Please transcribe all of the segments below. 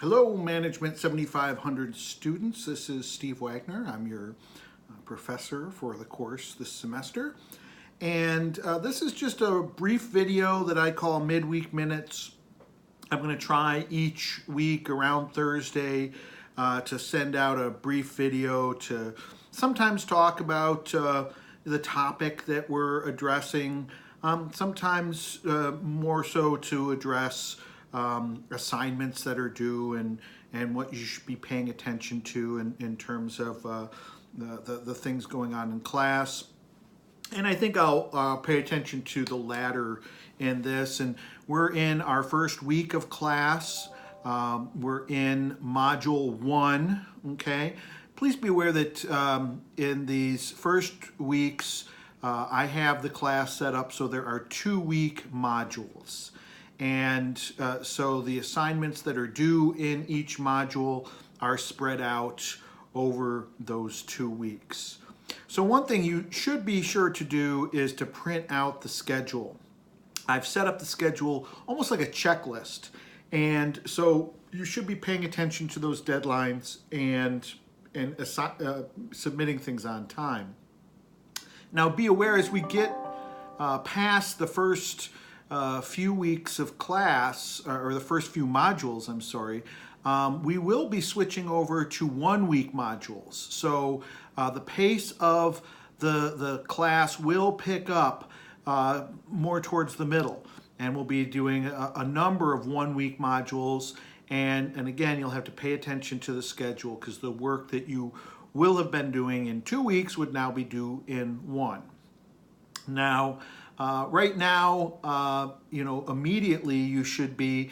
Hello, Management 7500 students. This is Steve Wagner. I'm your professor for the course this semester. And this is just a brief video that I call Midweek Minutes. I'm going to try each week around Thursday to send out a brief video to sometimes talk about the topic that we're addressing, sometimes more so to address assignments that are due and what you should be paying attention to in terms of the things going on in class. And I think I'll pay attention to the latter in this. And we're in our first week of class. We're in Module 1, okay? Please be aware that in these first weeks, I have the class set up so there are 2-week modules. And so the assignments that are due in each module are spread out over those 2 weeks. So one thing you should be sure to do is to print out the schedule. I've set up the schedule almost like a checklist. And so you should be paying attention to those deadlines and submitting things on time. Now be aware as we get past the first few weeks of class, or the first few modules, I'm sorry, we will be switching over to 1-week modules. So the pace of the class will pick up more towards the middle, and we'll be doing a number of 1-week modules. And again, you'll have to pay attention to the schedule because the work that you will have been doing in 2 weeks would now be due in 1. Now, right now, immediately you should be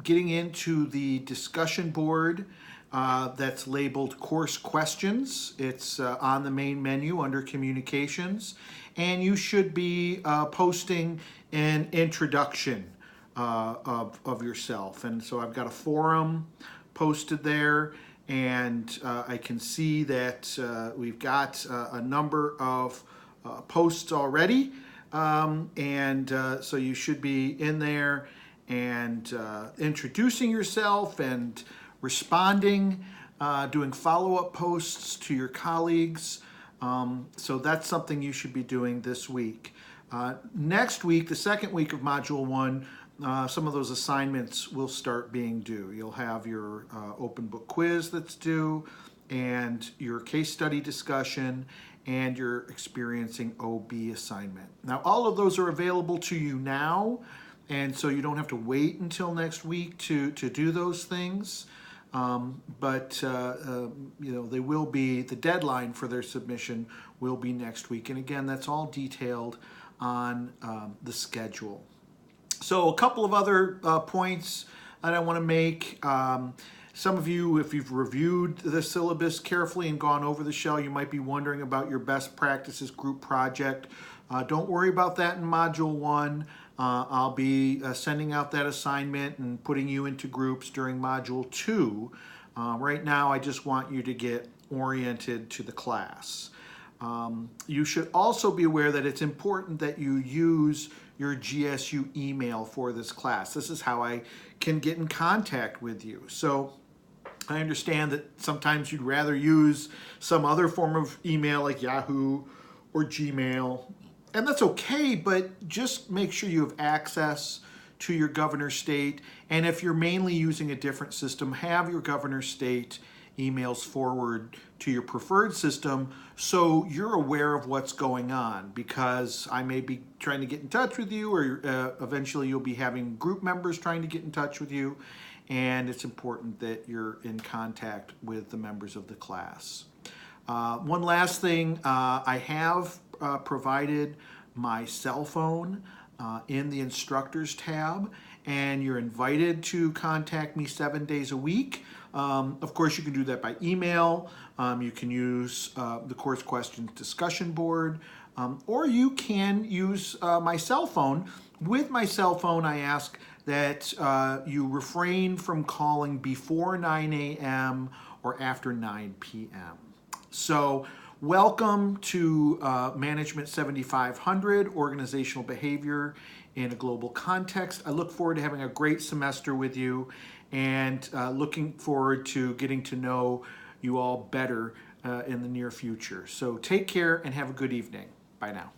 getting into the discussion board that's labeled Course Questions. It's on the main menu under Communications, and you should be posting an introduction of yourself. And so I've got a forum posted there, and I can see that we've got a number of posts already, and so you should be in there and introducing yourself and responding, doing follow-up posts to your colleagues. So that's something you should be doing this week. Next week, the second week of Module 1, some of those assignments will start being due. You'll have your open book quiz that's due, and your case study discussion, and your experiencing OB assignment. Now, all of those are available to you now, and so you don't have to wait until next week to do those things. But they will be, the deadline for their submission will be next week. And again, that's all detailed on the schedule. So a couple of other points that I want to make. Some of you, if you've reviewed the syllabus carefully and gone over the shell, you might be wondering about your best practices group project. Don't worry about that in Module 1. I'll be sending out that assignment and putting you into groups during Module 2. Right now, I just want you to get oriented to the class. You should also be aware that it's important that you use your GSU email for this class. This is how I can get in contact with you. So I understand that sometimes you'd rather use some other form of email like Yahoo or Gmail, and that's okay, but just make sure you have access to your governor state. And if you're mainly using a different system, have your governor state emails forward to your preferred system so you're aware of what's going on, because I may be trying to get in touch with you, or eventually you'll be having group members trying to get in touch with you, and it's important that you're in contact with the members of the class. One last thing, I have provided my cell phone in the instructors tab, and you're invited to contact me 7 days a week. Of course, you can do that by email. You can use the course questions discussion board, or you can use my cell phone. With my cell phone, I ask that you refrain from calling before 9 a.m. or after 9 p.m. So welcome to Management 7500, Organizational Behavior in a global context. I look forward to having a great semester with you, and looking forward to getting to know you all better in the near future. So take care and have a good evening. Bye now.